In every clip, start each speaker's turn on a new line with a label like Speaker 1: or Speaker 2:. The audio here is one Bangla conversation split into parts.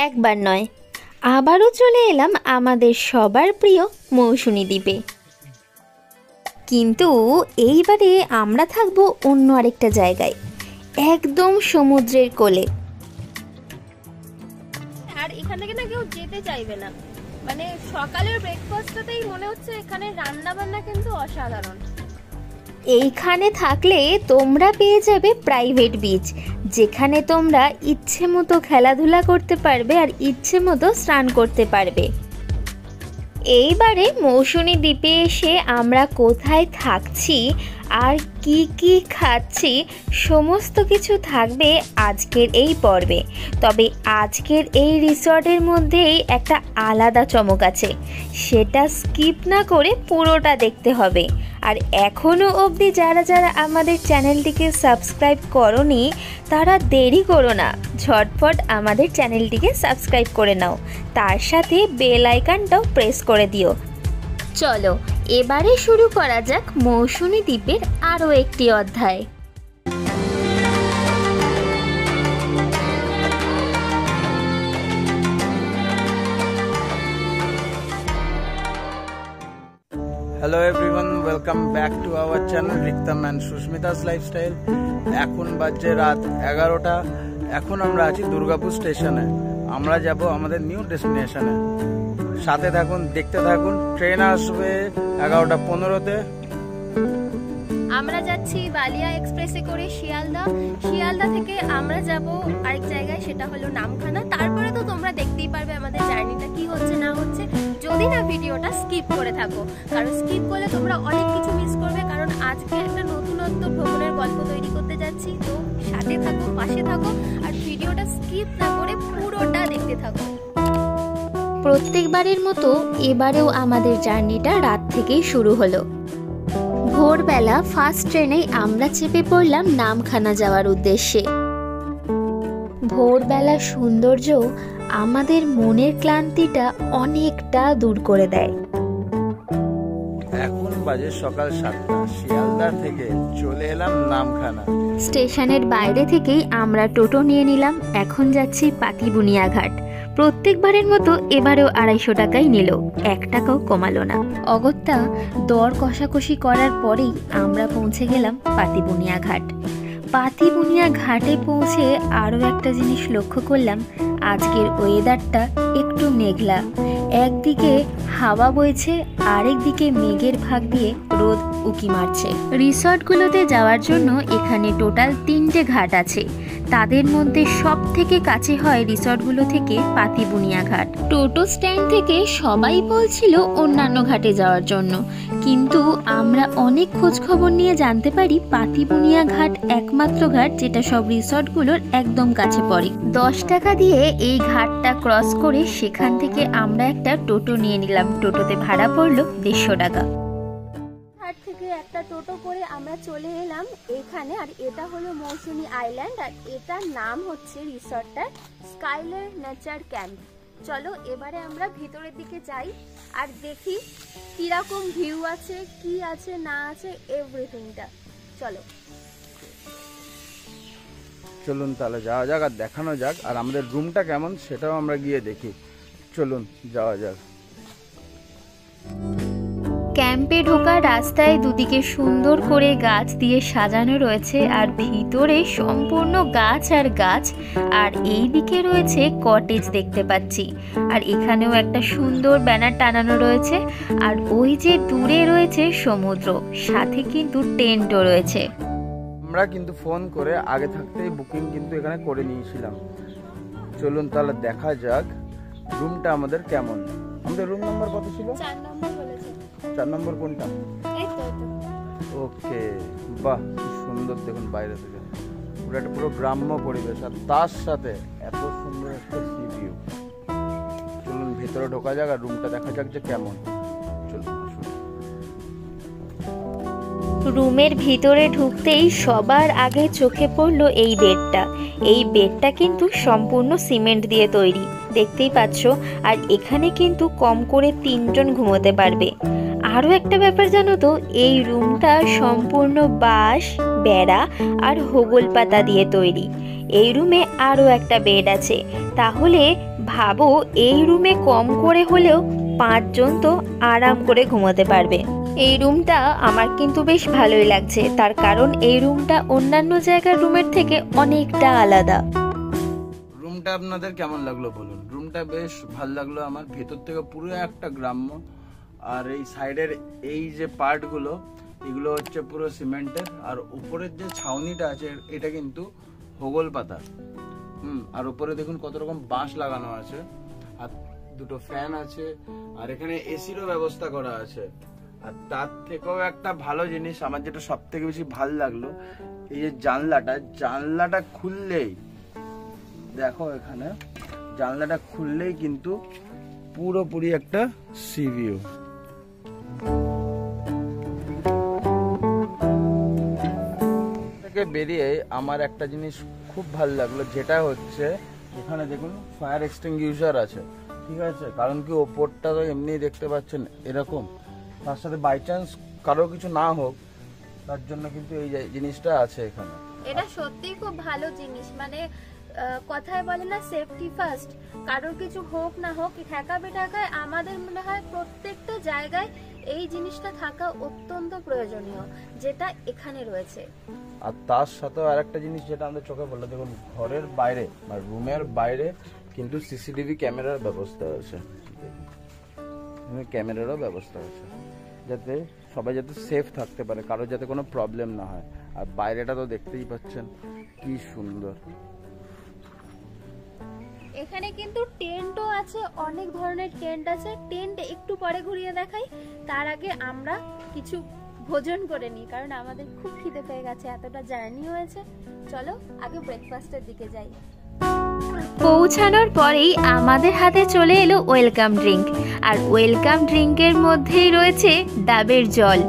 Speaker 1: একবার নয়, আবারও চলে এলাম আমাদের সবার প্রিয় মৌসুনী দ্বীপে। কিন্তু এইবারে আমরা থাকবো অন্য আরেকটা জায়গায়, একদম সমুদ্রের কোলে।
Speaker 2: আর এখান থেকে না কেউ যেতে চাইবে না, মানে সকালের ব্রেকফাস্টটাতেই মনে হচ্ছে এখানে রান্না বান্না কিন্তু অসাধারণ।
Speaker 1: এইখানে থাকলে তোমরা পেয়ে যাবে প্রাইভেট বিচ, যেখানে তোমরা ইচ্ছে মতো খেলাধুলা করতে পারবে আর ইচ্ছে মতো স্নান করতে পারবে। এইবারে মৌসুনী দ্বীপে এসে আমরা কোথায় থাকছি আর কি কি খাচ্ছি সমস্ত কিছু থাকবে আজকের এই পর্বে। তবে আজকের এই রিসর্টের মধ্যেই একটা আলাদা চমক আছে, সেটা স্কিপ না করে পুরোটা দেখতে হবে। আর এখনও অবধি যারা যারা আমাদের চ্যানেলটিকে সাবস্ক্রাইব করোনি তারা দেরি করো না, ঝটপট আমাদের চ্যানেলটিকে সাবস্ক্রাইব করে নাও, তার সাথে বেল আইকনটাও প্রেস করে দিও। চলো এবারে শুরু করা যাক মৌসুনী দ্বীপের আরও একটি অধ্যায়।
Speaker 3: Hello everyone, welcome back to our channel Riktam and Susmita's lifestyle. এখন বাজছে রাত 11টা। এখন আমরা আছি দুর্গাপুর স্টেশনে। আমরা যাব আমাদের নিউ ডেস্টিনেশনে। সাথে থাকুন, দেখতে থাকুন। ট্রেন আসবে 11:15-তে।
Speaker 2: আমরা যাচ্ছি বালিয়া এক্সপ্রেসে করে শিয়ালদা থেকে আমরা যাব আরেক জায়গায়, সেটা হলো নামখানা। তারপরে তো তোমরা দেখতেই পারবে আমাদের জার্নিটা কি হচ্ছে না হচ্ছে, যদি না ভিডিওটা স্কিপ করে থাকো, কারণ স্কিপ করলে তোমরা অনেক কিছু মিস করবে। কারণ আজকে একটা নতুনত্ব ভ্রমণের গল্প তৈরি করতে যাচ্ছি, তো সাথে থাকো, পাশে থাকো, আর ভিডিওটা স্কিপ না করে পুরোটা দেখতে থাকো।
Speaker 1: প্রত্যেকবারের মতো এবারেও আমাদের জার্নিটা রাত থেকেই শুরু হলো। ভোরবেলা ফার্স্ট ট্রেনেই আমরা চেপে পড়লাম নামখানা যাওয়ার উদ্দেশ্যে। ভোরবেলা সৌন্দর্য আমাদের মনের ক্লান্তিটা অনেকটা দূর করে দেয়।
Speaker 3: এখন বাজে সকাল 7টা। শিয়ালদা থেকে চলে এলাম নামখানা।
Speaker 1: স্টেশনের বাইরে থেকেই আমরা টোটো নিয়ে নিলাম। এখন যাচ্ছি পাতিবুনিয়া ঘাট। প্রত্যেকবারের মতো এবারেও 250 টাকাই নিল, 1 টাকাও কমালো না। অগত্যা দর কষাকষি করার পরেই আমরা পৌঁছে গেলাম পাতিবুনিয়া ঘাট। পাতিবুনিয়া ঘাটে পৌঁছে আরও একটা জিনিস লক্ষ্য করলাম, আজকের ওয়েদারটা একটু মেঘলা। একদিকে হাওয়া বইছে, আরেকদিকে মেঘের ফাঁক দিয়ে রোদ উকি মারছে। রিসর্টগুলোতে যাওয়ার জন্য এখানে টোটাল 3টে ঘাট আছে। তাদের মধ্যে সব থেকে কাছে হয় রিসর্টগুলো থেকে পাতিবুনিয়া ঘাট। টোটো স্ট্যান্ড থেকে সবাই বলছিল অন্যান্য ঘাটে যাওয়ার জন্য, কিন্তু আমরা অনেক খোঁজ খবর নিয়ে জানতে পারি পাতিবুনিয়া ঘাট একমাত্র ঘাট যেটা সব রিসর্টগুলোর একদম কাছে পড়ে। 10 টাকা দিয়ে এই ঘাটটা ক্রস করে সেখান থেকে আমরা একটা টোটো নিয়ে নিলাম। টোটোতে ভাড়া পড়লো 150 টাকা।
Speaker 2: ঘাট থেকে একটা টোটো করে আমরা চলে এলাম এখানে, আর এটা হলো মৌসুনী আইল্যান্ড, আর এটার নাম হচ্ছে রিসর্টটার স্কাইলার নেচার ক্যাম্প। চলো এবারে আমরা ভিতরের দিকে যাই আর দেখি কিরকম ভিউ আছে, কি আছে না আছে, এভরিথিংটা। চলো
Speaker 3: চলুন তাহলে যাওয়া যাক আর দেখানো যাক, আর আমাদের রুমটা কেমন সেটাও আমরা গিয়ে দেখি। চলুন যাওয়া যাক।
Speaker 1: ক্যাম্পে ঢোকার রাস্তায় দুদিকে সুন্দর করে গাছ দিয়ে সাজানো রয়েছে, আর ভিতরে সম্পূর্ণ গাছ আর গাছ। আর এই দিকে রয়েছে কটেজ দেখতে পাচ্ছি, আর এখানেও একটা সুন্দর ব্যানার টানানো রয়েছে। আর ওই যে দূরে রয়েছে সমুদ্র, সাথে কিন্তু টেন্টও রয়েছে।
Speaker 3: আমরা কিন্তু ফোন করে আগে থাকতেই বুকিং কিন্তু এখানে করে নিয়েছিলাম। চলুন তাহলে দেখা যাক রুমটা আমাদের কেমন। আমাদের রুম নাম্বার কত ছিল?
Speaker 2: 4 নম্বর বলেছে।
Speaker 3: 4 নম্বর কোনটা?
Speaker 2: এই তো
Speaker 3: ওকে, বাহ কি সুন্দর দেখুন বাইরে থেকে পুরো গ্রাম্য পরিবেশ, আর তার সাথে এত সুন্দর একটা সি ভিউ। চলুন ভিতরে ঢোকা যাক আর রুমটা দেখা যাক যে কেমন। চলুন আসুন।
Speaker 1: রুমের ভিতরে ঢুকতেই সবার আগে চোখে পড়লো এই বেডটা। এই বেডটা কিন্তু সম্পূর্ণ সিমেন্ট দিয়ে তৈরি, দেখতেই পাচ্ছ। আর এখানে কিন্তু কম করে 3 জন ঘুমোতে পারবে। আরও একটা ব্যাপার জানো তো, এই রুমটা সম্পূর্ণ বাঁশ, বেড়া আর হোগল পাতা দিয়ে তৈরি। এই রুমে আরও একটা বেড আছে। তাহলে ভাবো এই রুমে কম করে হলেও 5 জন তো আরাম করে ঘুমোতে পারবে। এই রুমটা আমার কিন্তু বেশ ভালোই লাগছে, তার কারণ এই রুমটা অন্যান্য জায়গার রুমের থেকে অনেকটা আলাদা।
Speaker 3: রুমটা আপনাদের কেমন লাগলো বলুন? রুমটা বেশ ভালো লাগলো আমার, ভেতর থেকে পুরো একটা গ্রাম্য। আর এই সাইডের এই যে পার্টগুলো, এগুলো হচ্ছে পুরো সিমেন্টের। আর উপরের যে ছাউনিটা আছে এটা কিন্তু হোগল পাতা। আর উপরে দেখুন কত রকম বাঁশ লাগানো আছে, আর দুটো ফ্যান আছে, আর এখানে এসিরও ব্যবস্থা করা আছে। আর তার থেকেও একটা ভালো জিনিস আমার যেটা সব থেকে বেশি ভালো লাগলো, এই যে জানলাটা খুললেই দেখো, এখানে জানলাটা খুললেই কিন্তু পুরোপুরি একটা সি ভিউ। থেকে বেরিয়ে আমার একটা জিনিস খুব ভালো লাগলো, যেটা হচ্ছে এখানে দেখুন ফায়ার এক্সটিংগুইশার আছে, ঠিক আছে? কারণ কি ওপরটা তো এমনি দেখতে পাচ্ছেন এরকম, তার সাথে বাই চান্স কারো কিছু না হোক তার জন্য কিন্তু এই জিনিসটা আছে এখানে।
Speaker 2: এটা সত্যি খুব ভালো জিনিস, মানে কথায় বলে না সেফটি ফার্স্ট। কারোর কিছু হোক না হোক, ঠেকা বেঠাকায় আমাদের মনে হয় প্রত্যেকটা জায়গায় এই জিনিসটা থাকা অত্যন্ত প্রয়োজনীয়, যেটা এখানে রয়েছে।
Speaker 3: আর তার সাথে আরেকটা জিনিস যেটা আমাদের চোখে পড়লো, দেখুন ঘরের বাইরে বা রুমের বাইরে কিন্তু সিসিটিভি ক্যামেরার ব্যবস্থা আছে, ক্যামেরারও ব্যবস্থা আছে, যাতে সবাই যাতে সেফ থাকতে পারে, কারোর যাতে কোনো প্রবলেম না হয়। আর বাইরেটা তো দেখতেই পাচ্ছেন কি সুন্দর।
Speaker 2: এখানে কিন্তু টেন্টও আছে, অনেক ধরনের টেন্ট আছে। টেন্ট একটু পরে ঘুরিয়ে দেখাই, তার আগে আমরা কিছু ভোজন করে নিই, কারণ আমাদের খুব খিদে পেয়ে গেছে, এতটা জার্নি হয়েছে। চলো আগে ব্রেকফাস্টের দিকে যাই।
Speaker 1: পৌঁছানোর পরেই আমাদের হাতে চলে এলো ওয়েলকাম ড্রিঙ্ক, আর ওয়েলকাম ড্রিঙ্কের মধ্যেই রয়েছে ডাবের জল।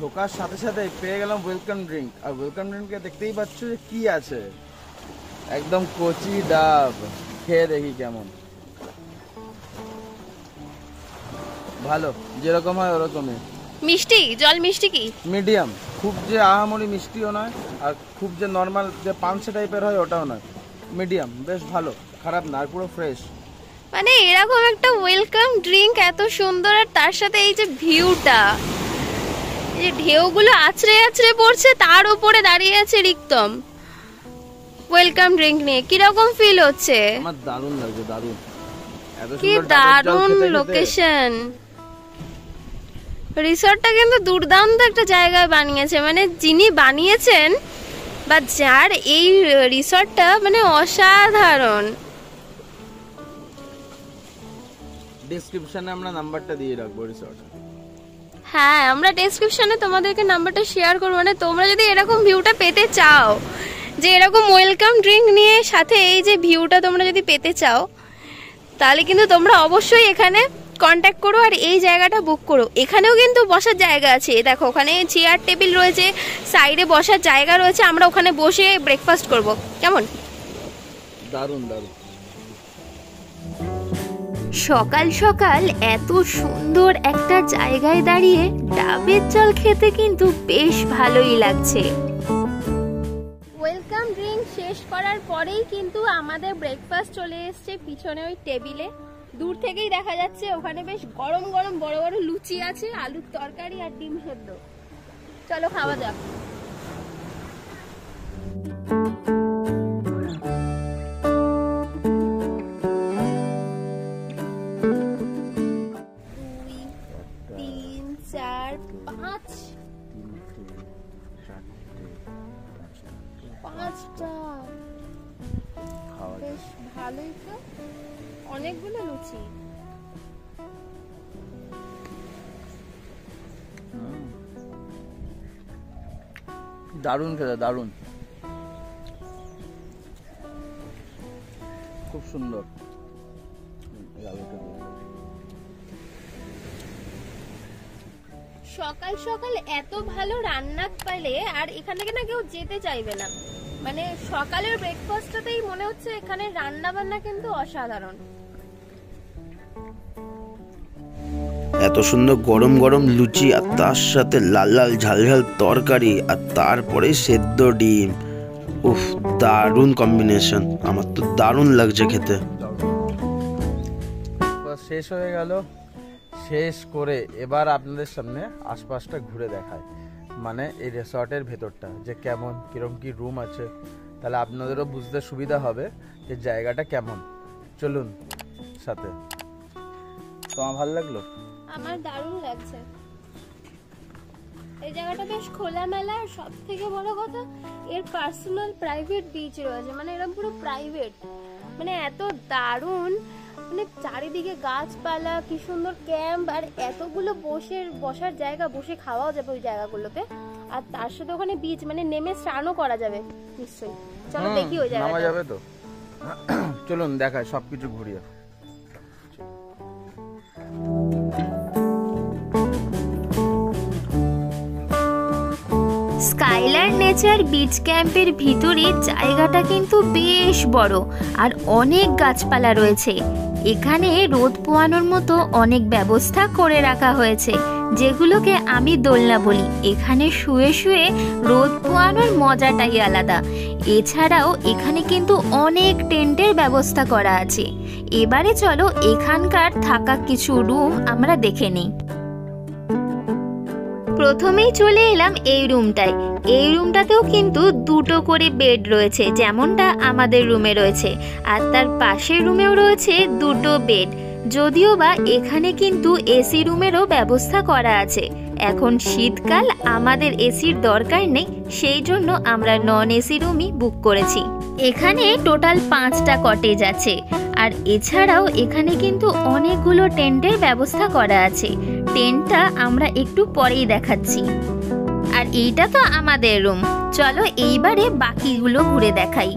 Speaker 3: ঢোকার সাথে সাথে পেয়ে গেলাম ওয়েলকাম ড্রিঙ্ক। আর ওয়েলকাম ড্রিঙ্কে দেখতেই পাচ্ছ যে কি আছে, একদম কচি ডাব। খেয়ে দেখি কেমন, ভালো, যেরকম হয় ওরকমই।
Speaker 2: মিষ্টি জল, মিষ্টি কি
Speaker 3: মিডিয়াম, খুব যে আহামরি মিষ্টিও নয়, আর খুব যে নর্মাল যে পানসে টাইপের হয় ওটাও নয়, মিডিয়াম, বেশ ভালো, খারাপ না, আর পুরো ফ্রেশ।
Speaker 2: মানে এরকম একটা ওয়েলকাম ড্রিঙ্ক এত সুন্দর, আর তার সাথে এই যে ভিউটা, এই যে ঢেউগুলো আছড়ে আছড়ে পড়ছে, তার উপরে দাঁড়িয়ে আছে রিক্তম ওয়েলকাম ড্রিঙ্ক নিয়ে। কিরকম ফিল হচ্ছে?
Speaker 3: আমার দারুণ লাগছে, দারুণ, এত
Speaker 2: কি
Speaker 3: সুন্দর
Speaker 2: দারুণ লোকেশন। রিসর্টটা কিন্তু দুর্দান্ত একটা জায়গায় বানিয়েছে, মানে যিনি বানিয়েছেন বা যার এই রিসর্টটা মানে অসাধারণ।
Speaker 3: ডেসক্রিপশনে আমরা নাম্বারটা দিয়ে রাখবো রিসর্ট।
Speaker 2: হ্যাঁ, আমরা ডেসক্রিপশনে তোমাদেরকে নাম্বারটা শেয়ার করবো। মানে তোমরা যদি এরকম ভিউটা পেতে চাও, যে এরকম ওয়েলকাম ড্রিঙ্ক নিয়ে সাথে এই যে ভিউটা তোমরা যদি পেতে চাও, তাহলে কিন্তু তোমরা অবশ্যই এখানে কন্ট্যাক্ট করো আর এই জায়গাটা বুক করো। এখানেও কিন্তু বসার জায়গা আছে, দেখো ওখানে চেয়ার টেবিল রয়েছে, সাইডে বসার জায়গা রয়েছে, আমরা ওখানে বসে ব্রেকফাস্ট করব। কেমন?
Speaker 3: দারুণ দারুণ।
Speaker 1: সকাল সকাল এত সুন্দর একটা জায়গায় দাঁড়িয়ে ডাবের জল খেতে কিন্তু বেশ ভালোই লাগছে।
Speaker 2: ওয়েলকাম ড্রিঙ্ক শেষ করার পরেই কিন্তু আমাদের ব্রেকফাস্ট চলে এসেছে পিছনে ওই টেবিলে। দূর থেকেই দেখা যাচ্ছে ওখানে বেশ গরম গরম বড় বড় লুচি আছে, আলুর তরকারি আর ডিম সেদ্ধ। চলো খাওয়া যাক। পাঁচটা, বেশ ভালোই তো, অনেকগুলো লুচি।
Speaker 3: দারুণ খেতে, দারুণ, খুব সুন্দর।
Speaker 2: সকাল সকাল এত ভালো রান্না পাইলে আর এখান থেকে না কেউ যেতে চাইবে না। মানে সকালের ব্রেকফাস্টটাতেই মনে হচ্ছে এখানে রান্না বান্না কিন্তু অসাধারণ।
Speaker 4: এত সুন্দর গরম গরম লুচি আর তার সাথে লাল লাল ঝাল ঝাল তরকারি আর তারপরে সেদ্ধ ডিম। উফ, দারুণ কম্বিনেশন, আমার তো দারুণ লাগছে খেতে।
Speaker 3: শেষ হয়ে গেল, শেষ করে এবার আপনাদের সামনে আশপাশটা ঘুরে দেখায়, মানে এই রিসর্টের ভেতরটা যে কেমন, কিরম কি রুম আছে, তাহলে আপনাদেরও বুঝতে সুবিধা হবে যে জায়গাটা কেমন। চলুন সাথে। তোমার ভালো লাগলো?
Speaker 2: আমার দারুণ লাগছে। এই জায়গাটা বেশ খোলামেলা, আর সব থেকে বড় কথা এর পার্সোনাল প্রাইভেট বিচ রয়েছে, মানে এরকম পুরো প্রাইভেট, মানে এত দারুণ, মানে চারিদিকে গাছপালা, কি সুন্দর ক্যাম্প, আর এতগুলো বসার জায়গা, বসে খাওয়াও যাবে ওই জায়গাগুলোতে, আর তার সাথে ওখানে বিচ, মানে নেমে স্নানও করা যাবে নিশ্চয়ই। চলো দেখি ওই জায়গাটা।
Speaker 3: নামা যাবে তো? চলুন দেখায় সবকিছু ঘুরিয়ে।
Speaker 1: স্কাইলার নেচার বিচ ক্যাম্পের ভিতরে জায়গাটা কিন্তু বেশ বড় আর অনেক গাছপালা রয়েছে। এখানে রোদ পোয়ানোর মতো অনেক ব্যবস্থা করে রাখা হয়েছে, যেগুলোকে আমি দোলনা বলি। এখানে শুয়ে শুয়ে রোদ পোয়ানোর মজাটাই আলাদা। এছাড়াও এখানে কিন্তু অনেক টেন্টের ব্যবস্থা করা আছে। এবারে চলো এখানকার থাকা কিছু রুম আমরা দেখে নিই। প্রথমেই চলে এলাম এই রুমটায়। এই রুমটাতেও কিন্তু দুটো করে বেড রয়েছে, যেমনটা আমাদের রুমে রয়েছে, আর তার পাশের রুমেও রয়েছে দুটো বেড। যদিও বা এখানে কিন্তু এসি রুমেরও ব্যবস্থা করা আছে। এখন শীতকাল, আমাদের এসির দরকার নেই, সেই জন্য আমরা নন এসি রুমই বুক করেছি। এখানে টোটাল 5টা কটেজ আছে, আর এছাড়াও এখানে কিন্তু অনেকগুলো টেন্টের ব্যবস্থা করা আছে। টেন্টটা আমরা একটু পরেই দেখাচ্ছি। আর এইটা তো আমাদের রুম। চলো এইবারে বাকিগুলো ঘুরে দেখাই।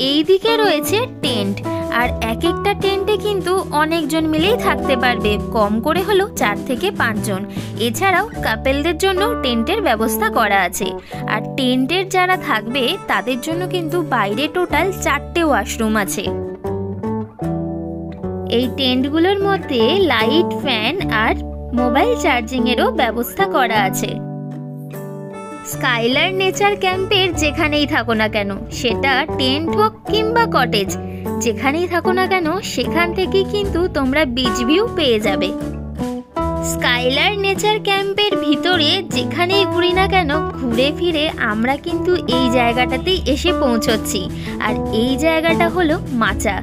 Speaker 1: এই দিকে রয়েছে টেন্ট, আর এক একটা টেন্টে কিন্তু অনেকজন মিলেই থাকতে পারবে, কম করে হলেও 4 থেকে 5 জন। এছাড়াও কাপেলদের জন্য টেন্টের ব্যবস্থা করা আছে। আর টেন্টের যারা থাকবে তাদের জন্য কিন্তু বাইরে টোটাল 4টে ওয়াশরুম আছে। এই টেন্টগুলোর মধ্যে লাইট, ফ্যান আর মোবাইল চার্জিংয়েরও ব্যবস্থা করা আছে। স্কাইলার নেচার ক্যাম্পের যেখানেই থাকো না কেন, সেটা টেন্ট হোক কিংবা কটেজ, যেখানেই থাকো না কেন সেখান থেকে কিন্তু তোমরা বিচ ভিউ পেয়ে যাবে। স্কাইলার নেচার ক্যাম্পের ভিতরে যেখানেই ঘুরি না কেন, ঘুরে ফিরে আমরা কিন্তু এই জায়গাটাতেই এসে পৌঁছচ্ছি। আর এই জায়গাটা হলো মাচা।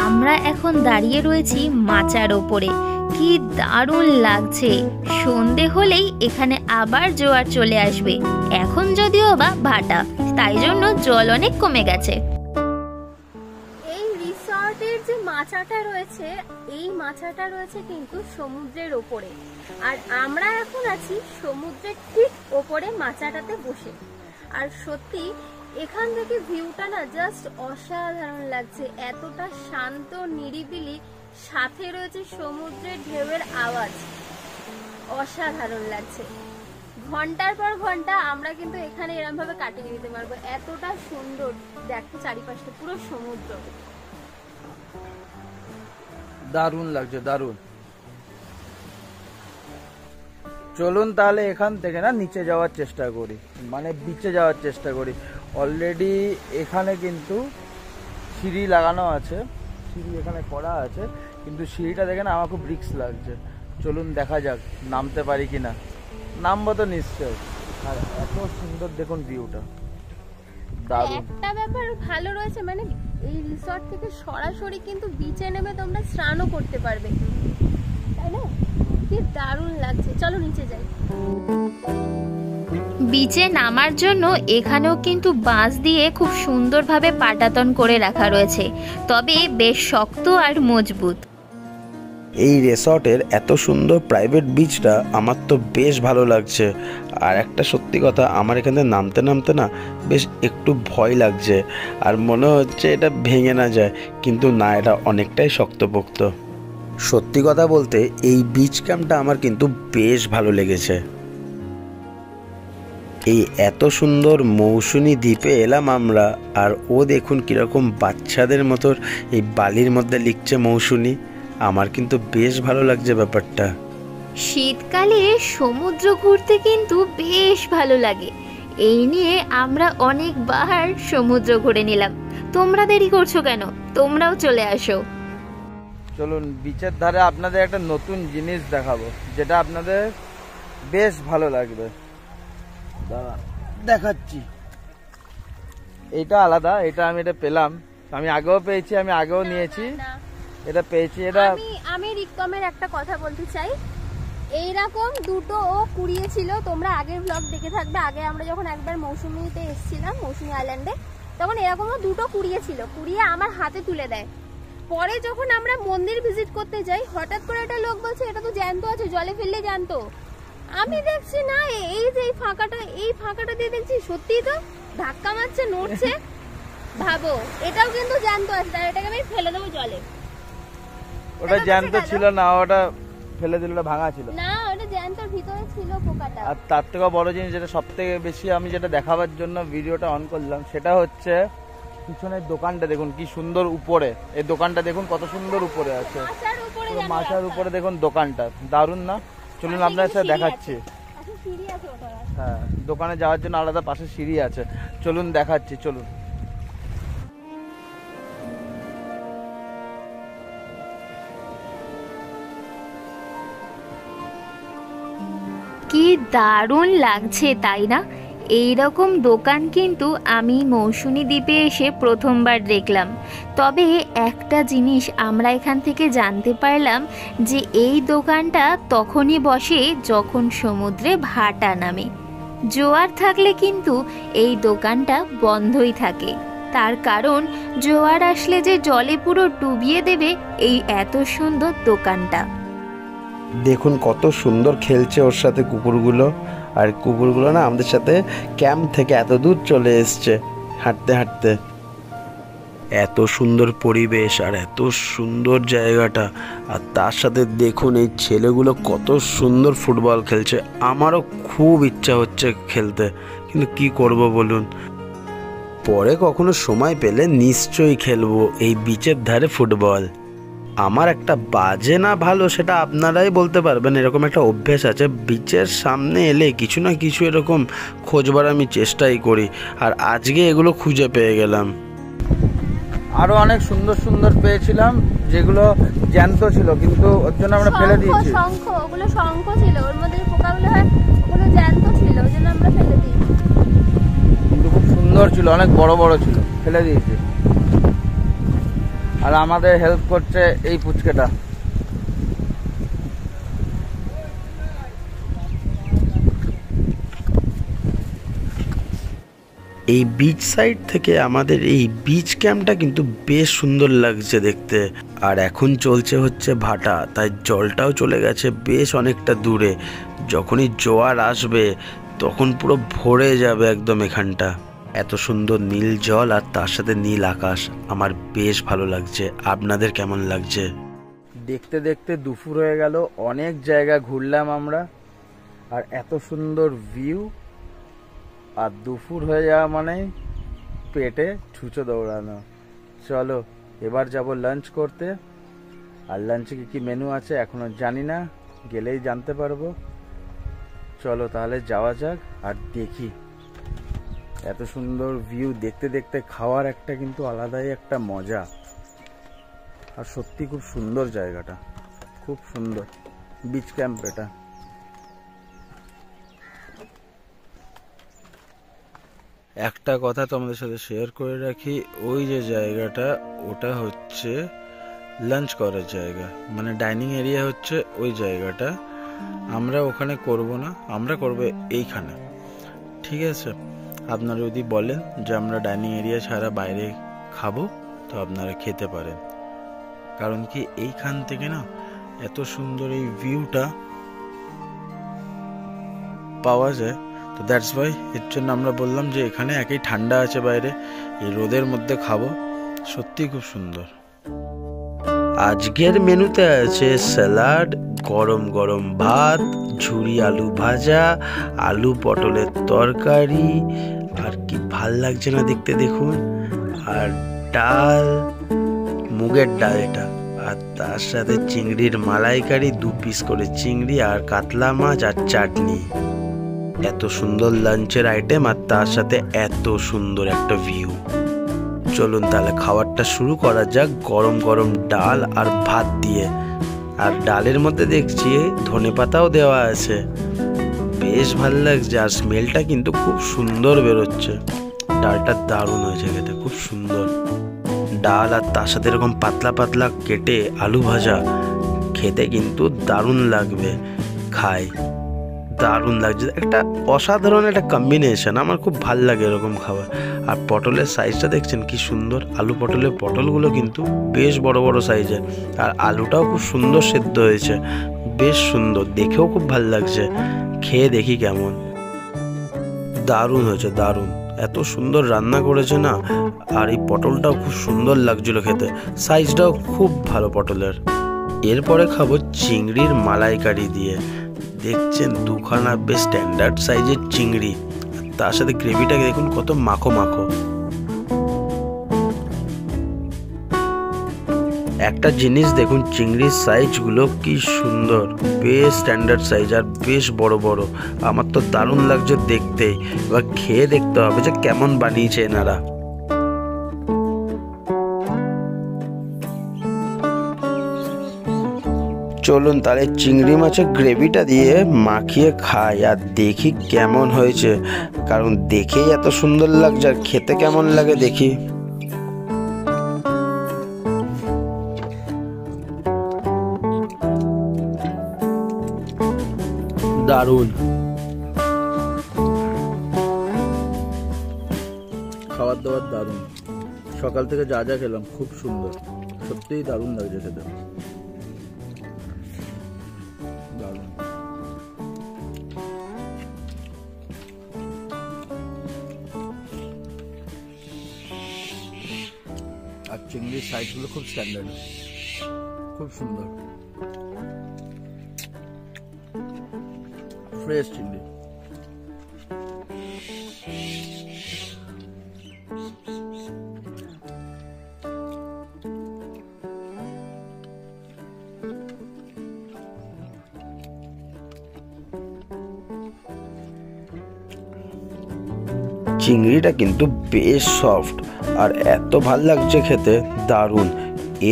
Speaker 1: আমরা এখন দাঁড়িয়ে রয়েছি মাচার ওপরে। কি দারুণ লাগছে! সন্ধে হলেই এখানে আবার জোয়ার চলে আসবে। এখন যদিও বা ভাটা, তাই জন্য জল অনেক কমে গেছে।
Speaker 2: এই রিসর্টের যে মাচাটা রয়েছে, এই মাচাটা রয়েছে কিন্তু সমুদ্রের ওপরে, আর আমরা এখন আছি সমুদ্রের ঠিক ওপরে মাচাটাতে বসে। আর সত্যি এখান থেকে ভিউটা না জাস্ট অসাধারণ লাগছে, এতটা শান্ত নিরিবিলি, সাথে রয়েছে সমুদ্রের ঢেউয়ের আওয়াজ, অসাধারণ লাগছে। ঘন্টার পর ঘন্টা আমরা কিন্তু এখানে এরকম ভাবে কাটিয়ে দিতে পারবো, এতটা সুন্দর। দেখো চারিপাশটা পুরো সমুদ্র,
Speaker 3: দারুণ লাগছে, দারুণ। চলুন তাহলে এখান থেকে না নিচে যাওয়ার চেষ্টা করি, মানে বিচে যাওয়ার চেষ্টা করি। অলরেডি এখানে কিন্তু সিঁড়ি লাগানো আছে, সিঁড়ি এখানে করা আছে, কিন্তু সিঁড়িটা দেখে না আমার খুব রিস্ক লাগছে। চলুন দেখা যাক নামতে পারি কিনা। নামবো তো নিশ্চয়। আর এত সুন্দর দেখুন ভিউটা, দারুণ।
Speaker 2: একটা ব্যাপার ভালো রয়েছে, মানে এই রিসর্ট থেকে সরাসরি কিন্তু বিচে নেমে তোমরা স্নানও করতে পারবে, তাই না? কি দারুণ লাগছে। চলো নিচে যাই।
Speaker 1: বিচে নামার জন্য এখানেও কিন্তু বাঁশ দিয়ে খুব সুন্দরভাবে পাটাতন করে রাখা রয়েছে, তবে বেশ শক্ত আর মজবুত।
Speaker 4: এই রিসর্টের এত সুন্দর প্রাইভেট বিচটা আমার তো বেশ ভালো লাগছে। আর একটা সত্যি কথা, আমার এখানে নামতে নামতে না বেশ একটু ভয় লাগছে, আর মনে হচ্ছে এটা ভেঙে না যায়, কিন্তু না, এটা অনেকটাই শক্তপোক্ত। সত্যি কথা বলতে এই বিচ ক্যাম্পটা আমার কিন্তু বেশ ভালো লেগেছে। এই এত সুন্দর মৌসুমী দ্বীপে এলাম আমরা, আর ও দেখুন কীরকম বাচ্চাদের মতো এই বালির মধ্যে লিখছে মৌসুমী। আমার কিন্তু বেশ ভালো লাগছে ব্যাপারটা।
Speaker 1: শীতকালে সমুদ্র ঘুরতে কিন্তু বেশ ভালো লাগে। এই নিয়ে আমরা অনেকবার সমুদ্র ঘুরে নিলাম। তোমরা দেরি করছো কেন? তোমরাও চলে আসো।
Speaker 3: চলুন বিচের ধারে আপনাদের একটা নতুন জিনিস দেখাবো, যেটা আপনাদের বেশ ভালো লাগবে। দাঁড়া দেখাচ্ছি। এইটা আলাদা, এটা আমি এটা পেলাম, আমি আগেও পেয়েছি, আমি আগেও নিয়েছি, এটা পেয়েছি। এটা
Speaker 2: আমি রিকমের একটা কথা বলতে চাই, এইরকম দুটো ও কুড়িয়েছিল, তোমরা আগের ব্লগ দেখে থাকবে। আগে আমরা যখন একবার মৌসুমীতে এসেছিলাম, মৌসুমী আইল্যান্ডে, তখন এরকমও দুটো কুড়িয়েছিল, কুড়িয়ে আমার হাতে তুলে দেয়। পরে যখন আমরা মন্দির ভিজিট করতে যাই, হঠাৎ করে একটা লোক বলছে এটা তো জ্যান্ত আছে, জলে ফেললে জ্যান্ত। আমি দেখছি না, এই যে এই ফাঁকাটা দিয়ে দেখছি সত্যিই তো ধাক্কা মারছে, নড়ছে। ভাবো এটাও কিন্তু জ্যান্ত আছে, তাই এটাকে আমি ফেলে দেবো জলে।
Speaker 3: ওটা জ্যান্ত ছিল না, ওটা ফেলে দিল, ওটা ভাঙা ছিল
Speaker 2: না, ওটা জ্যান্তর ভিতরে ছিল পোকাটা।
Speaker 3: আর তার থেকে বড় জিনিস, যেটা সব থেকে বেশি আমি যেটা দেখাবার জন্য ভিডিওটা অন করলাম, সেটা হচ্ছে পিছনের দোকানটা দেখুন কি সুন্দর উপরে। এই দোকানটা দেখুন কত সুন্দর উপরে আছে, মাথার উপরে দেখুন দোকানটা, দারুণ না? চলুন আপনার সাথে দেখাচ্ছি। হ্যাঁ, দোকানে যাওয়ার জন্য আলাদা পাশে সিঁড়ি আছে, চলুন দেখাচ্ছি, চলুন।
Speaker 1: কি দারুণ লাগছে তাই না? এই রকম দোকান কিন্তু আমি মৌসুমী দ্বীপে এসে প্রথমবার দেখলাম। তবে একটা জিনিস আমরা এখান থেকে জানতে পারলাম যে এই দোকানটা তখনই বসে যখন সমুদ্রে ভাটা নামে। জোয়ার থাকলে কিন্তু এই দোকানটা বন্ধই থাকে। তার কারণ জোয়ার আসলে যে জলে পুরো ডুবিয়ে দেবে এই এত সুন্দর দোকানটা।
Speaker 4: দেখুন কত সুন্দর খেলছে ওর সাথে কুকুরগুলো। আর কুকুরগুলো না আমাদের সাথে ক্যাম্প থেকে এত দূর চলে এসছে হাঁটতে হাঁটতে। এত সুন্দর পরিবেশ আর এত সুন্দর জায়গাটা, আর তার সাথে দেখুন এই ছেলেগুলো কত সুন্দর ফুটবল খেলছে। আমারও খুব ইচ্ছা হচ্ছে খেলতে, কিন্তু কি করব বলুন। পরে কখনো সময় পেলে নিশ্চয়ই খেলবো এই বিচের ধারে ফুটবল। আমার একটা বাজে না ভালো সেটা আপনারাই বলতে পারবেন, এরকম একটা অভ্যেস আছে, বিচের সামনে এলে কিছু না কিছু এরকম খোঁজবার আমি চেষ্টাই করি, আর আজকে এগুলো খুঁজে পেয়ে গেলাম।
Speaker 3: আরো অনেক সুন্দর সুন্দর পেয়েছিলাম যেগুলো জ্যান্ত ছিল, কিন্তু ওর জন্য আমরা ফেলে দিয়েছি।
Speaker 2: শঙ্খ, ওগুলো শঙ্খ ছিল, ওর মধ্যে পোকাগুলো হয়, ওগুলো জ্যান্ত ছিল, ওই জন্য আমরা ফেলে দিয়েছি।
Speaker 3: কিন্তু খুব সুন্দর ছিল, অনেক বড় বড় ছিল, ফেলে দিয়েছি। আর আমাদের হেল্প করছে এই পুচকেটা।
Speaker 4: এই বিচ সাইড থেকে আমাদের এই বিচ ক্যাম্পটা কিন্তু বেশ সুন্দর লাগছে দেখতে। আর এখন চলছে হচ্ছে ভাটা, তাই জলটাও চলে গেছে বেশ অনেকটা দূরে। যখনই জোয়ার আসবে তখন পুরো ভরে যাবে একদম এখানটা। এত সুন্দর নীল জল আর তার সাথে নীল আকাশ, আমার বেশ ভালো লাগছে। আপনাদের কেমন লাগছে?
Speaker 3: দেখতে দেখতে দুপুর হয়ে গেল, অনেক জায়গা ঘুরলাম আমরা, আর এত সুন্দর ভিউ। আর দুপুর হয়ে যাওয়া মানে পেটে ছুঁচো দৌড়ানো। চলো এবার যাব লাঞ্চ করতে। আর লাঞ্চে কি কি মেনু আছে এখনো জানি না, গেলেই জানতে পারবো। চলো তাহলে যাওয়া যাক আর দেখি। এত সুন্দর ভিউ দেখতে দেখতে খাওয়ার একটা কিন্তু আলাদাই একটা মজা। আর সত্যি খুব সুন্দর জায়গাটা, খুব সুন্দর বিচ ক্যাম্প এটা। একটা কথা তোমাদের সাথে শেয়ার করে রাখি, ওই যে জায়গাটা ওটা হচ্ছে লাঞ্চ করার জায়গা, মানে ডাইনিং এরিয়া হচ্ছে ওই জায়গাটা। আমরা ওখানে করব না, আমরা করব এইখানে, ঠিক আছে? আপনারা যদি বলেন যে আমরা ডাইনিং এরিয়া ছাড়া বাইরে খাবো, তো আপনারা খেতে পারেন। কারণ কি এইখান থেকে না এত সুন্দর এই ভিউটা পাওয়া যায়, তো দ্যাটস ওয়াই এর জন্য আমরা বললাম যে এখানে একই ঠান্ডা আছে বাইরে, এই রোদের মধ্যে খাবো, সত্যি খুব সুন্দর। আজকের মেনুতে আছে স্যালাড, গরম গরম ভাত, ঝুরি আলু ভাজা, আলু পটলের তরকারি, আর কি ভাল লাগছে না দেখতে দেখুন, আর ডাল, মুগের ডাল এটা,
Speaker 4: আর তার সাথে চিংড়ির মালাইকারি, 2 পিস করে চিংড়ি আর কাতলা মাছ আর চাটনি। এত সুন্দর লাঞ্চের আইটেম আর তার সাথে এত সুন্দর একটা ভিউ। চলুন তাহলে খাবারটা শুরু করা যাক গরম গরম ডাল আর ভাত দিয়ে। আর ডালের মধ্যে দেখছি ধনেপাতাও দেওয়া আছে, বেশ ভালো লাগছে। আর স্মেলটা কিন্তু খুব সুন্দর বেরোচ্ছে। ডালটা দারুণ হয়েছে খেতে, খুব সুন্দর ডাল। আর তার সাথে এরকম পাতলা পাতলা কেটে আলু ভাজা, খেতে কিন্তু দারুণ লাগবে। খাই, দারুণ লাগছে, একটা অসাধারণ একটা কম্বিনেশন। আমার খুব ভাল লাগে এরকম খাবার। আর পটলের সাইজটা দেখছেন কি সুন্দর। আলু পটলের পটলগুলো কিন্তু বেশ বড় বড় সাইজের। আর আলুটাও খুব সুন্দর সেদ্ধ হয়েছে, বেশ সুন্দর, দেখেও খুব ভাল লাগছে। খেয়ে দেখি কেমন। দারুণ হয়েছে, দারুণ। এত সুন্দর রান্না করেছে না। আর এই পটলটাও খুব সুন্দর লাগছিল খেতে, সাইজটাও খুব ভালো পটলের। এরপরে খাবো চিংড়ির মালাইকারি দিয়ে। দেখছেন দুখানা বেশ স্ট্যান্ডার্ড সাইজের চিংড়ি, তার সাথে গ্রেভিটাকে দেখুন কত মাখো মাখো। একটা জিনিস দেখুন, চিংড়ির সাইজগুলো কি সুন্দর, বেশ স্ট্যান্ডার্ড সাইজ আর বেশ বড় বড়। আমার তো দারুণ লাগছে দেখতে। এবার খেয়ে দেখতে হবে যে কেমন বানিয়েছে এনারা। চলুন তাহলে চিংড়ি মাছের গ্রেভিটা দিয়ে মাখিয়ে খাই আর দেখি কেমন হয়েছে। কারণ দেখেই এত সুন্দর লাগছে, আর খেতে কেমন লাগে দেখি। দারুণ,
Speaker 3: খাবার দাবার দারুণ। সকাল থেকে যা যা খেলাম খুব সুন্দর, সত্যিই দারুণ লাগছে খেতে, দারুণ। আর চিংড়ির সাইজগুলো খুব স্ট্যান্ডার্ড, খুব সুন্দর, ফ্রেশ চিংড়ি।
Speaker 4: চিংড়িটা কিন্তু বেশ সফট আর এত ভাল লাগছে খেতে, দারুণ।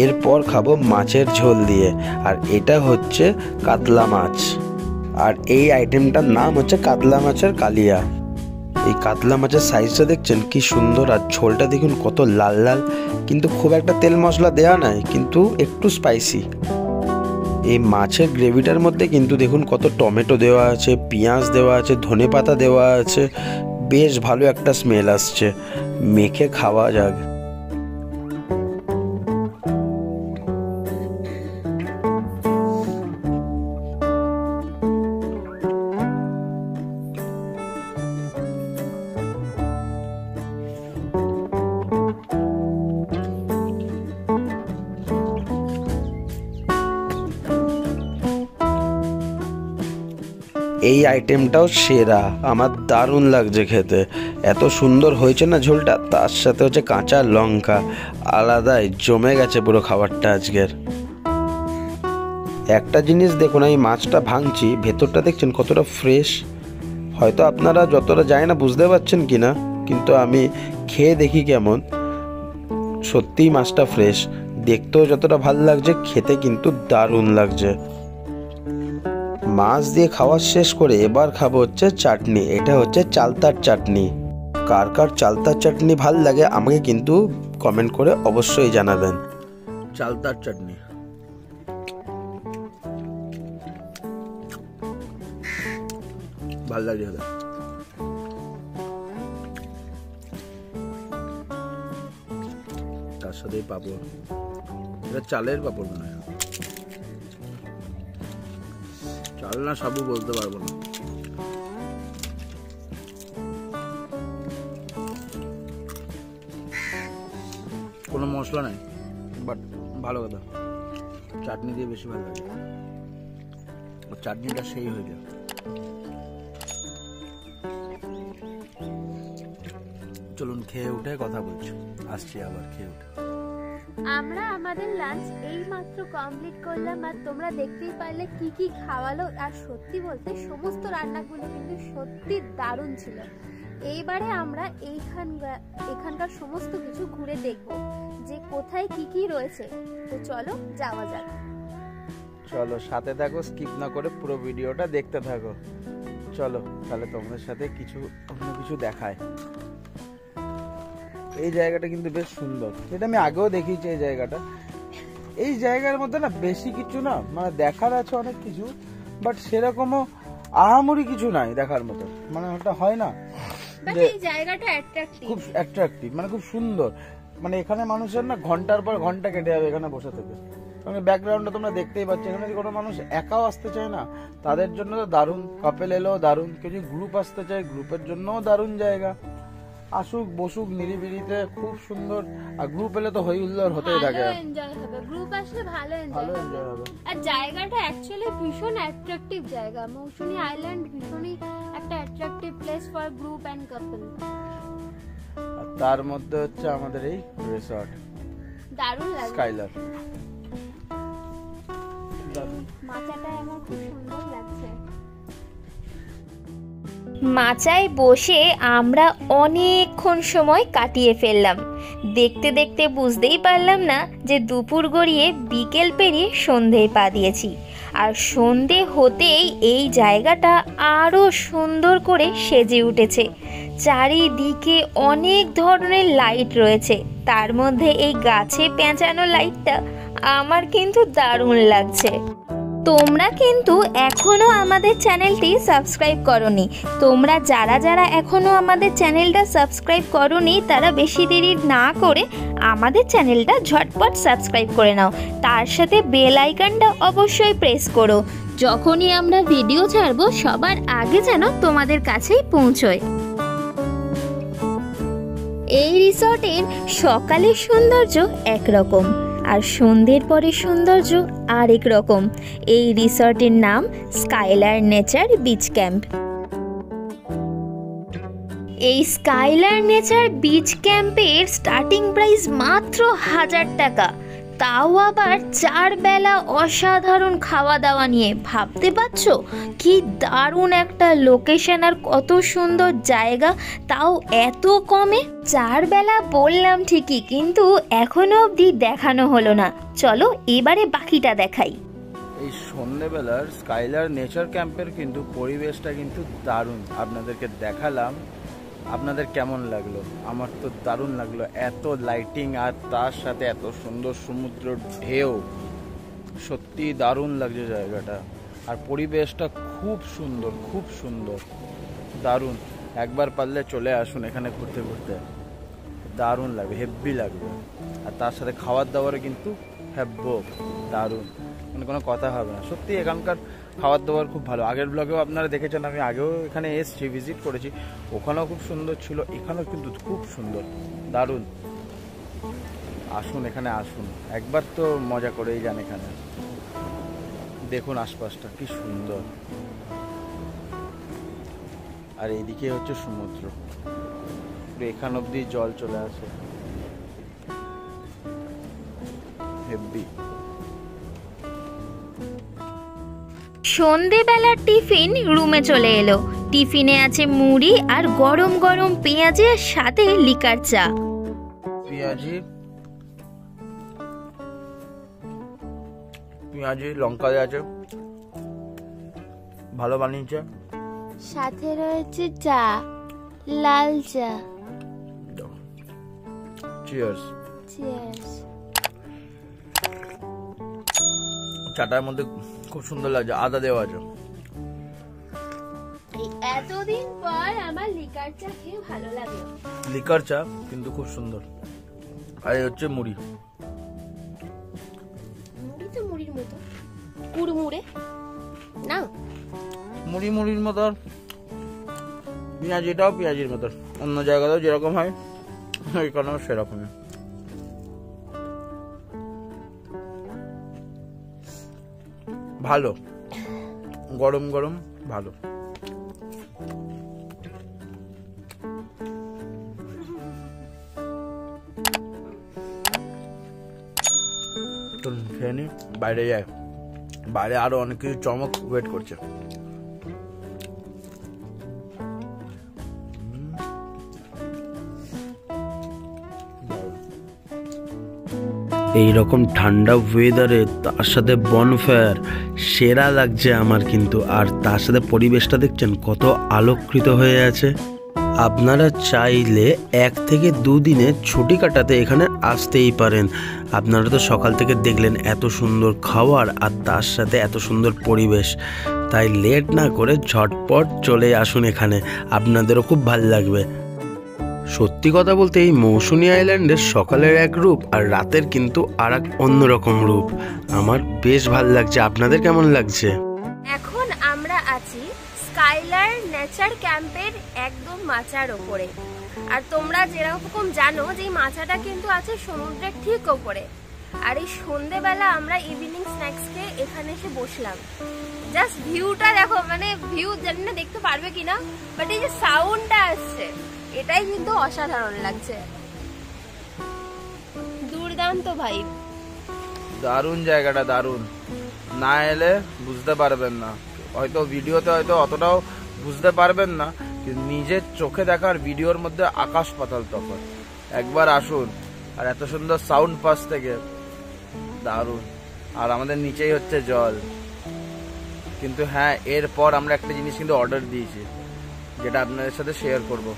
Speaker 4: এরপর খাবো মাছের ঝোল দিয়ে। আর এটা হচ্ছে কাতলা মাছ। আর এই আইটেমটার নাম হচ্ছে কাতলা মাছের কালিয়া। এই কাতলা মাছের সাইজটা দেখছেন কি সুন্দর। আর ঝোলটা দেখুন কত লাল লাল, কিন্তু খুব একটা তেল মশলা দেওয়া নাই, কিন্তু একটু স্পাইসি। এই মাছের গ্রেভিটার মধ্যে কিন্তু দেখুন কত টমেটো দেওয়া আছে, পেঁয়াজ দেওয়া আছে, ধনেপাতা দেওয়া আছে, বেশ ভালো একটা স্মেল আসছে। মেখে খাওয়া যাক। এই আইটেমটাও সেরা, আমার দারুণ লাগছে খেতে। এত সুন্দর হয়েছে না ঝোলটা, তার সাথে হচ্ছে কাঁচা লঙ্কা, আলাদাই জমে গেছে পুরো খাবারটা আজকের। একটা জিনিস দেখুন, এই মাছটা ভাঙছি, ভেতরটা দেখছেন কতটা ফ্রেশ। হয়তো আপনারা যতটা যায় না বুঝতে পারছেন কি না, কিন্তু আমি খেয়ে দেখি কেমন। সত্যিই মাছটা ফ্রেশ, দেখতেও যতটা ভালো লাগছে, খেতে কিন্তু দারুণ লাগছে। মাছ দিয়ে খাওয়া শেষ করে এবার খাবো হচ্ছে চাটনি। এটা হচ্ছে চালতার চাটনি। কার কার চালতার চাটনি ভাল লাগে আমাকে কিন্তু কমেন্ট করে অবশ্যই জানাবেন।
Speaker 3: চালতার চাটনি ভাল লাগে। তার সাথে পাঁপড়, এটা চালের পাঁপড় মনে হয়, চাল না সাবু বলতে পারবো না। কোনো মশলা নাই, বাট ভালো কথা, চাটনি দিয়ে বেশি ভালো লাগে। চাটনিটা সেই হয়ে যায়। চলুন খেয়ে উঠে কথা বলছি, আসছি আবার খেয়ে উঠে।
Speaker 2: আমরা আমাদের লাঞ্চ এই মাত্র কমপ্লিট করলাম, আর তোমরা দেখতেই পারলে কি কি খাওয়ালো। আর সত্যি বলতে সমস্ত রান্নাগুলো কিন্তু সত্যি দারুণ ছিল। এইবারে আমরা এখানকার সমস্ত কিছু ঘুরে দেখব যে কোথায় কি কি রয়েছে। তো চলো যাওয়া যাক।
Speaker 3: চলো সাথে থাকো, স্কিপ না করে পুরো ভিডিওটা দেখতে থাকো। চলো তাহলে তোমাদের সাথে অন্য কিছু দেখায়। এই জায়গাটা কিন্তু বেশ সুন্দর, এটা আমি আগেও দেখিয়েছি। এই জায়গার মধ্যে না বেশি কিছু না, মানে দেখার আছে অনেক কিছু, বাট সেরকমও আহামরি কিছু নাই দেখার মতো। মানে ওটা হয় না যে
Speaker 2: এই জায়গাটা অ্যাট্রাকটিভ,
Speaker 3: খুব অ্যাট্রাকটিভ, মানে খুব সুন্দর। মানে এখানে মানুষের না ঘন্টার পর ঘন্টা কেটে যাবে এখানে বসে থেকে। কারণ ব্যাকগ্রাউন্ডটা তোমরা দেখতেই পাচ্ছ। এখানে যদি কোনো মানুষ একাও আসতে চায় না, তাদের জন্য তো দারুণ। কাপেল এলেও দারুণ, কেউ যদি গ্রুপ আসতে চায় গ্রুপের জন্যও দারুণ জায়গা। আসুক বসুক নিরিবিলিতে, খুব সুন্দর। আর গ্রুপ এলে তো হই হুল্লোড় হতেই থাকে,
Speaker 2: এনজয় হবে। গ্রুপ আসলে ভালো
Speaker 3: ভালো
Speaker 2: এনজয়
Speaker 3: এনজয় হবে।
Speaker 2: আর জায়গাটা অ্যাকচুয়ালি ভীষণ অ্যাট্রাকটিভ জায়গা। মৌসুমী আইল্যান্ড ভীষণই একটা attractive place for group and couple.
Speaker 3: আর তার মধ্যে হচ্ছে আমাদের এই রিসর্ট
Speaker 2: দারুণ লাগে।
Speaker 3: স্কাইলার।
Speaker 2: মাচাটা আমার খুব সুন্দর লাগছে।
Speaker 1: মাচায় বসে আমরা অনেকক্ষণ সময় কাটিয়ে ফেললাম। দেখতে দেখতে বুঝতেই পারলাম না যে দুপুর গড়িয়ে বিকেল পেরিয়ে সন্ধেয় পা দিয়েছি। আর সন্ধে হতেই এই জায়গাটা আরও সুন্দর করে সেজে উঠেছে। চারিদিকে অনেক ধরনের লাইট রয়েছে, তার মধ্যে এই গাছে পেঁচানো লাইটটা আমার কিন্তু দারুণ লাগছে। তোমরা কিন্তু এখনও আমাদের চ্যানেলটি সাবস্ক্রাইব করোনি। তোমরা যারা এখনও আমাদের চ্যানেলটা সাবস্ক্রাইব করোনি তারা বেশি দেরি না করে আমাদের চ্যানেলটা ঝটপট সাবস্ক্রাইব করে নাও। তার সাথে বেল আইকনটা অবশ্যই প্রেস করো, যখনই আমরা ভিডিও ছাড়বো সবার আগে যেন তোমাদের কাছেই পৌঁছয়। এই রিসর্টের সকালের সৌন্দর্য একরকম, আর সন্ধ্যের পরে সৌন্দর্য আরেক রকম। এই রিসর্টের নাম স্কাইলার নেচার বিচ ক্যাম্প। এই স্কাইলার নেচার বিচ ক্যাম্পের স্টার্টিং প্রাইস মাত্র 1000 টাকা, তাও আবার 4 বেলা অসাধারণ খাওয়া দাওয়া নিয়ে। ভাবতে পারছো কি দারুণ একটা লোকেশন আর কত সুন্দর জায়গা, তাও এত কমে। 4 বেলা বললাম ঠিকই, কিন্তু এখনো অবধি দেখানো হলো না। চলো এবারে বাকিটা দেখাই।
Speaker 3: এই সন্ধ্যেবেলার স্কাইলার নেচার ক্যাম্পের কিন্তু পরিবেশটা কিন্তু দারুণ। আপনাদেরকে দেখালাম, আপনাদের কেমন লাগলো? আমার তো দারুণ লাগলো। এত লাইটিং আর তার সাথে এত সুন্দর সমুদ্র ঢেউ, সত্যি দারুণ লাগছে জায়গাটা। আর পরিবেশটা খুব সুন্দর, খুব সুন্দর, দারুণ। একবার পারলে চলে আসুন এখানে ঘুরতে ঘুরতে, দারুণ লাগবে, হেব্বি লাগবে। আর তার সাথে খাবার দাবারও কিন্তু হেব্বো দারুণ, মানে কোনো কথা হবে না। সত্যি এখানকার খাবার দাবার খুব ভালো। আগের ব্লগেও আপনারা দেখেছেন, আমি আগেও এখানে এসেছি, ভিজিট করেছি, ওখানেও খুব সুন্দর ছিল, এখানেও কিন্তু খুব সুন্দর, দারুণ। আসুন এখানে, আসুন একবার তো মজা করেই যান এখানে। দেখুন আশপাশটা কি সুন্দর। আর এইদিকে হচ্ছে সমুদ্র, এখান অব্দি জল চলে আসে, হেব্বি।
Speaker 1: সন্ধেবেলার টিফিন রুমে চলে এলো। টিফিনে আছে মুড়ি আর গরম গরম পেঁয়াজের সাথে লিকার চা।
Speaker 3: পেঁয়াজি লঙ্কা আছে, ভালো বানিয়েছে।
Speaker 2: সাথে রয়েছে চা, লাল চা।
Speaker 3: চিয়ার্স।
Speaker 2: চিয়ার্স।
Speaker 3: চাটার মধ্যে খুব সুন্দর লাগছে, আদা দেওয়া আছে।
Speaker 2: এতদিন পর আমার লিকার চা খেয়ে ভালো লাগলো।
Speaker 3: লিকার চা কিন্তু খুব সুন্দর। আর এই হচ্ছে মুড়ি।
Speaker 2: মুড়ি তো মুড়ির মতো, কুড়মুড়ে না,
Speaker 3: মুড়ির মতো। পেঁয়াজিটাও পেঁয়াজির মতো, অন্য জায়গাতেও যেরকম হয় এখানেও সেরকমই। ভালো, গরম গরম ভালো। খেয়ে নি, বাইরে যায়। বাইরে আরো অনেক কিছু চমক ওয়েট করছে।
Speaker 4: এইরকম ঠান্ডা ওয়েদারে তার সাথে বনফায়ার সেরা লাগছে আমার কিন্তু। আর তার সাথে পরিবেশটা দেখছেন কত আলোকৃত হয়ে আছে। আপনারা চাইলে 1 থেকে 2 দিনের ছুটি কাটাতে এখানে আসতেই পারেন। আপনারা তো সকাল থেকে দেখলেন এত সুন্দর খাবার আর তার সাথে এত সুন্দর পরিবেশ, তাই লেট না করে ঝটপট চলে আসুন এখানে, আপনাদেরও খুব ভালো লাগবে। সত্যি কথা বলতে এই মৌসুনি আইল্যান্ডের সকালের এক রূপ আর রাতের কিন্তু আর এক অন্যরকম রূপ। আমার বেশ ভালো লাগছে, আপনাদের কেমন লাগছে?
Speaker 2: এখন আমরা আছি স্কাইলার নেচার ক্যাম্পের একদম মাচার ওপরে। আর তোমরা যেরকম জানো যে এই মাচাটা কিন্তু আছে সমুদ্রের ঠিক ওপরে। আর এই সন্ধেবেলা আমরা ইভিনিং স্ন্যাক্স খেয়ে এখানে এসে বসলাম। জাস্ট ভিউটা দেখো, মানে ভিউ জানি না দেখতে পারবে কিনা, বাট এই যে সাউন্ডটা আসছে এটাই কিন্তু অসাধারণ লাগছে। দুর্দান্ত ভাইব,
Speaker 3: দারুণ জায়গাটা, দারুণ। না এলে বুঝতে পারবেন না, হয়তো ভিডিওতে হয়তো অতটাও বুঝতে পারবেন না, কিন্তু নিজের চোখে দেখার ভিডিওর মধ্যে আকাশ পাতাল তফাৎ। একবার আসুন। আর এত সুন্দর সাউন্ড পাস থেকে দারুণ। আর আমাদের নিচেই হচ্ছে জল। কিন্তু হ্যাঁ, এরপর আমরা একটা জিনিস কিন্তু অর্ডার দিয়েছি, যেটা আপনাদের সাথে শেয়ার করব।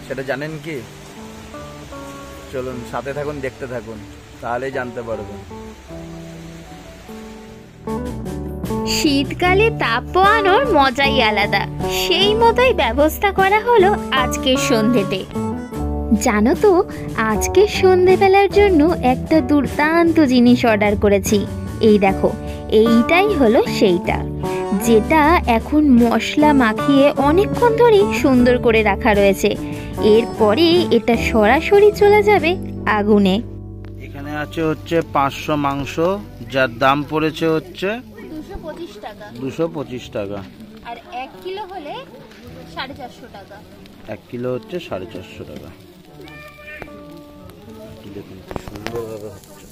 Speaker 3: সেটা জানেন কি? চলুন সাথে থাকুন, দেখতে থাকুন, তাহলেই জানতে পারবেন।
Speaker 1: শীতকালে তাপ পোয়ানোর মজাই আলাদা, সেই মতোই ব্যবস্থা করা হলো আজকের সন্ধেতে। জানো তো, আজকের সন্ধেবেলার জন্য একটা দুর্দান্ত জিনিস অর্ডার করেছি। এই দেখো, এইটাই হলো সেইটা, যেটা এখন মশলা মাখিয়ে অনেকক্ষণ ধরেই সুন্দর করে রাখা রয়েছে। এরপরে এটা সরাসরি চলে যাবে আগুনে।
Speaker 3: এখানে আছে হচ্ছে 500 মাংস, যার দাম পড়েছে হচ্ছে
Speaker 2: 225 টাকা।
Speaker 3: 225 টাকা।
Speaker 2: আর 1 কিলো হলে 450 টাকা।
Speaker 3: 1 কিলো হচ্ছে 450 টাকা। দেখুন সুন্দরভাবে হচ্ছে।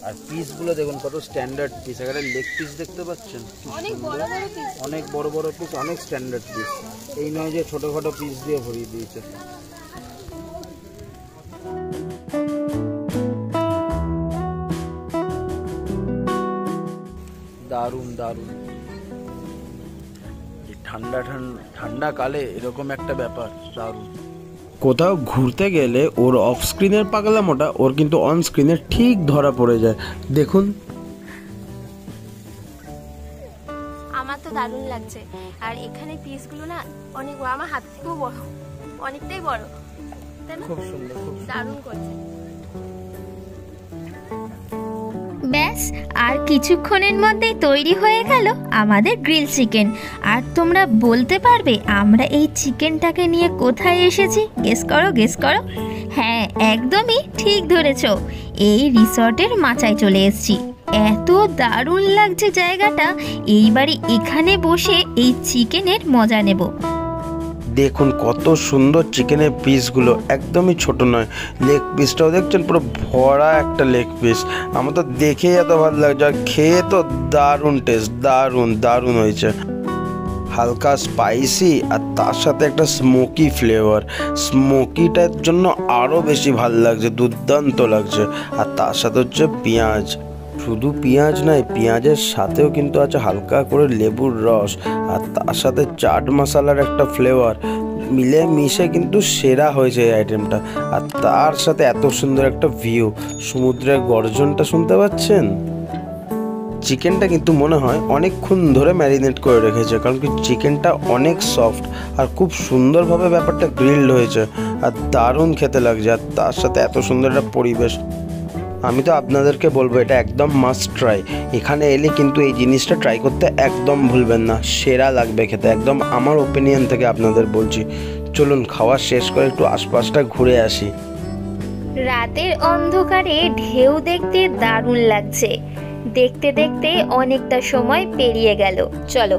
Speaker 3: আর পিসগুলো দেখুন কত স্ট্যান্ডার্ড পিস। এখানে লেগ পিস দেখতে পাচ্ছেন,
Speaker 2: অনেক বড় বড় পিস,
Speaker 3: অনেক বড় বড় পিস, অনেক স্ট্যান্ডার্ড পিস। এই নয় যে ছোটখাটো পিস দিয়ে ভরিয়ে দিয়েছে। দারুণ দারুণ। ঠান্ডা ঠান্ডা কালে এরকম একটা ব্যাপার দারুণ।
Speaker 4: কোথাও ঘুরতে গেলে ওর অফ স্ক্রিনের পাগলামোটা ওর কিন্তু অন স্ক্রিনে ঠিক ধরা পড়ে যায়। দেখুন,
Speaker 2: আমার তো দারুণ লাগছে। আর এখানে পিসগুলো না অনেক বড়, আমার হাত থেকেও বড়, অনেকটাই বড়, তাই না?
Speaker 3: খুব সুন্দর, খুব
Speaker 2: দারুণ করছে।
Speaker 1: ব্যাস, আর কিছুক্ষণের মধ্যেই তৈরি হয়ে গেল আমাদের গ্রিল চিকেন। আর তোমরা বলতে পারবে আমরা এই চিকেনটাকে নিয়ে কোথায় এসেছি? গেস করো, গেস করো। হ্যাঁ, একদমই ঠিক ধরেছ, এই রিসর্টের মাচায় চলে এসেছি। এত দারুণ লাগছে জায়গাটা, এইবারই এখানে বসে এই চিকেনের মজা নেব।
Speaker 4: দেখুন কত সুন্দর চিকেনের পিসগুলো, একদমই ছোট নয়। লেগ পিসটাও দেখছেন পুরো ভরা একটা লেগ পিস। আমার তো দেখেই এত ভালো লাগছে, আর খেয়ে তো দারুণ টেস্ট, দারুণ দারুণ হয়েছে। হালকা স্পাইসি আর তার সাথে একটা স্মোকি ফ্লেভার। স্মোকিটার জন্য আরও বেশি ভালো লাগছে, দুর্দান্ত লাগছে। আর তার সাথে হচ্ছে পেঁয়াজ, শুধু পেঁয়াজ নয়, পেঁয়াজের সাথেও কিন্তু আছে হালকা করে লেবুর রস, আর তার সাথে চাট মশলার একটা ফ্লেভার। মিলে মিশে কিন্তু সেরা হয়েছে এই আইটেমটা। আর তার সাথে এত সুন্দর একটা ভিউ, সমুদ্রের গর্জনটা শুনতে পাচ্ছেন। চিকেনটা কিন্তু মনে হয় অনেকক্ষণ ধরে ম্যারিনেট করে রেখেছে, কারণ কি চিকেনটা অনেক সফট আর খুব সুন্দরভাবে ব্যাপারটা গ্রিলড হয়েছে। আর দারুণ খেতে লাগছে। আর তার সাথে এত সুন্দর একটা পরিবেশ। আমি তো আপনাদেরকে বলবো এটা একদম মাস্ট ট্রাই। এখানে এলে কিন্তু এই জিনিসটা ট্রাই করতে একদম ভুলবেন না, সেরা লাগবে খেতে, একদম আমার ওপিনিয়ন থেকে আপনাদের বলছি। চলুন খাওয়া শেষ করে একটু আশপাশটা ঘুরে আসি।
Speaker 1: রাতের অন্ধকারে ঢেউ দেখতে দারুণ লাগছে। দেখতে দেখতে অনেকটা সময় পেরিয়ে গেল। চলো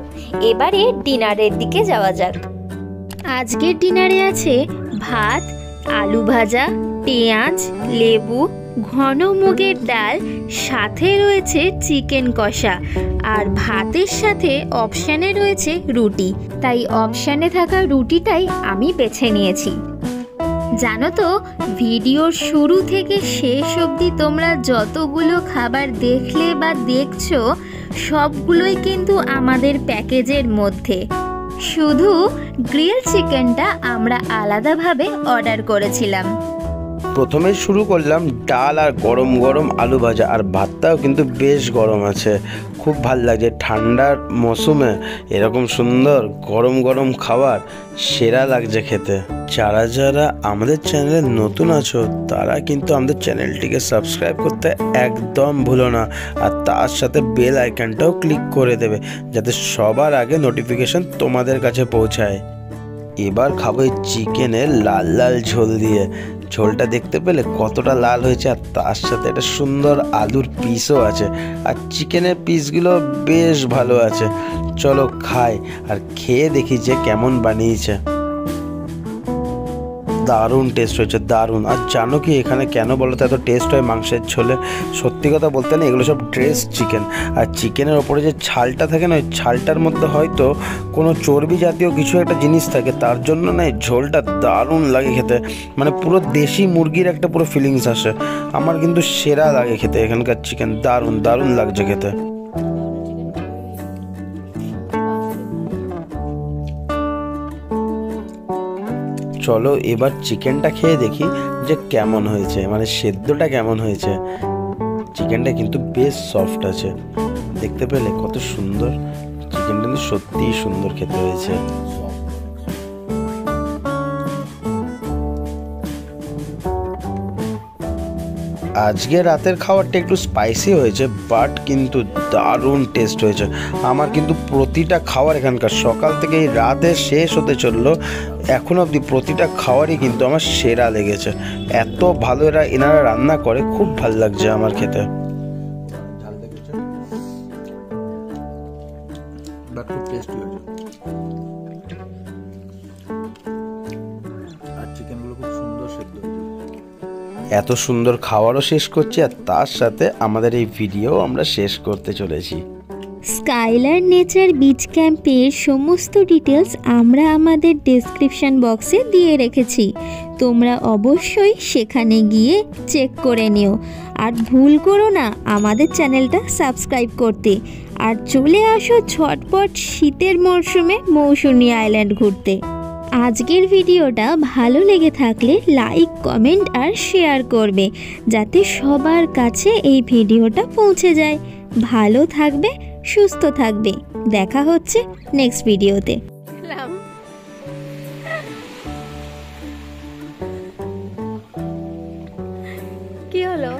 Speaker 1: এবারে ডিনারের দিকে যাওয়া যাক। আজকের ডিনারে আছে ভাত, আলু ভাজা, পেঁয়াজ, লেবু, ঘন মুগের ডাল, সাথে রয়েছে চিকেন কষা, আর ভাতের সাথে অপশানে রয়েছে রুটি। তাই অপশানে থাকা রুটিটাই আমি বেছে নিয়েছি। জানো তো, ভিডিওর শুরু থেকে শেষ অবধি তোমরা যতগুলো খাবার দেখলে বা দেখছো সবগুলোই কিন্তু আমাদের প্যাকেজের মধ্যে। শুধু গ্রিল চিকেনটা আমরা আলাদাভাবে অর্ডার করেছিলাম।
Speaker 4: প্রথমে শুরু করলাম ডাল আর গরম গরম আলু ভাজা, আর ভাতটাও কিন্তু বেশ গরম আছে, খুব ভাল লাগছে। ঠান্ডার মৌসুমে এরকম সুন্দর গরম গরম খাবার সেরা লাগছে খেতে। যারা যারা আমাদের চ্যানেলে নতুন আছো তারা কিন্তু আমাদের চ্যানেলটিকে সাবস্ক্রাইব করতে একদম ভুলো না, আর তার সাথে বেল আইকনটাও ক্লিক করে দেবে যাতে সবার আগে নোটিফিকেশন তোমাদের কাছে পৌঁছায়। এবার খাবো এই চিকেনের লাল লাল ঝোল দিয়ে। ঝোলটা দেখতে পেলে কতটা লাল হয়েছে, আর তার সাথে একটা সুন্দর আলুর পিসও আছে, আর চিকেনের পিসগুলো বেশ ভালো আছে। চলো খাই আর খেয়ে দেখি যে কেমন বানিয়েছে। দারুণ টেস্ট হয়েছে, দারুণ। আর জানো কি এখানে কেন বলো তো এত টেস্ট হয় মাংসের ঝোলে? সত্যি কথা বলতে না, এগুলো সব ড্রেসড চিকেন, আর চিকেনের ওপরে যে ছালটা থাকে না, ওই ছালটার মধ্যে হয়তো কোনো চর্বি জাতীয় কিছু একটা জিনিস থাকে, তার জন্য না এই ঝোলটা দারুণ লাগে খেতে। মানে পুরো দেশি মুরগির একটা পুরো ফিলিংস আসে। আমার কিন্তু সেরা লাগে খেতে এখানকার চিকেন, দারুণ দারুণ লাগছে খেতে। চলো এবার চিকেনটা খেয়ে দেখি যে কেমন হয়েছে, মানে সেদ্ধটা কেমন হয়েছে। চিকেনটা কিন্তু বেশ সফট আছে, দেখতে পেলে কত সুন্দর। চিকেনটা কিন্তু সত্যিই সুন্দর খেতে হয়েছে। আজকে রাতের খাবারটা একটু স্পাইসি হয়েছে, বাট কিন্তু দারুণ টেস্ট হয়েছে। আমার কিন্তু প্রতিটা খাবার এখানকার সকাল থেকে এই রাতে শেষ হতে চললো এখন অবধি প্রতিটা খাবারই কিন্তু আমার সেরা লেগেছে। এত ভালো এনারা রান্না করে, খুব ভালো লাগছে আমার খেতে।
Speaker 3: খুব টেস্টি হয়েছে, আর চিকেনগুলো খুব সুন্দর সেদ্ধ হয়েছে।
Speaker 4: এত সুন্দর খাবারও শেষ করছি, আর তার সাথে আমাদের এই ভিডিও আমরা শেষ করতে চলেছি।
Speaker 1: স্কাইলার নেচার বিচ ক্যাম্পের সমস্ত ডিটেলস আমরা আমাদের ডেসক্রিপশন বক্সে দিয়ে রেখেছি, তোমরা অবশ্যই সেখানে গিয়ে চেক করে নিও। আর ভুল করো না আমাদের চ্যানেলটা সাবস্ক্রাইব করতে, আর চলে আসো ঝটপট শীতের মরশুমে মৌসুমী আইল্যান্ড ঘুরতে। আজকের ভিডিওটা ভালো লেগে থাকলে লাইক, কমেন্ট আর শেয়ার করবে যাতে সবার কাছে এই ভিডিওটা পৌঁছে যায়। ভালো থাকবে, সুস্থ থাকবে, দেখা হচ্ছে নেক্সট ভিডিওতে।
Speaker 2: কি হলো?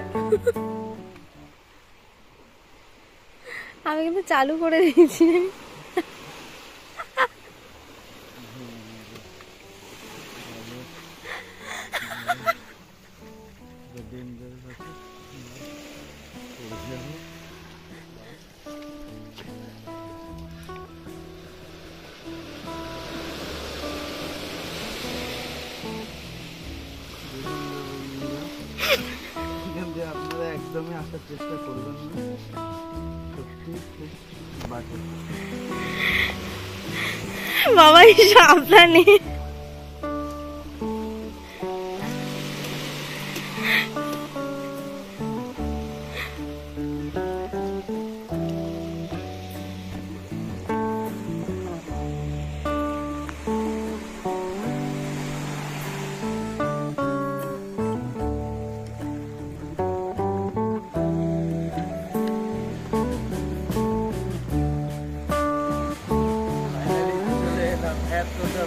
Speaker 2: আমি কিন্তু চালু করে দিয়েছি।
Speaker 3: আপনারা একদমই আসার চেষ্টা করবেন না, সত্যি খুব বাজে।
Speaker 2: বাবা সাবধানে।
Speaker 3: এতটা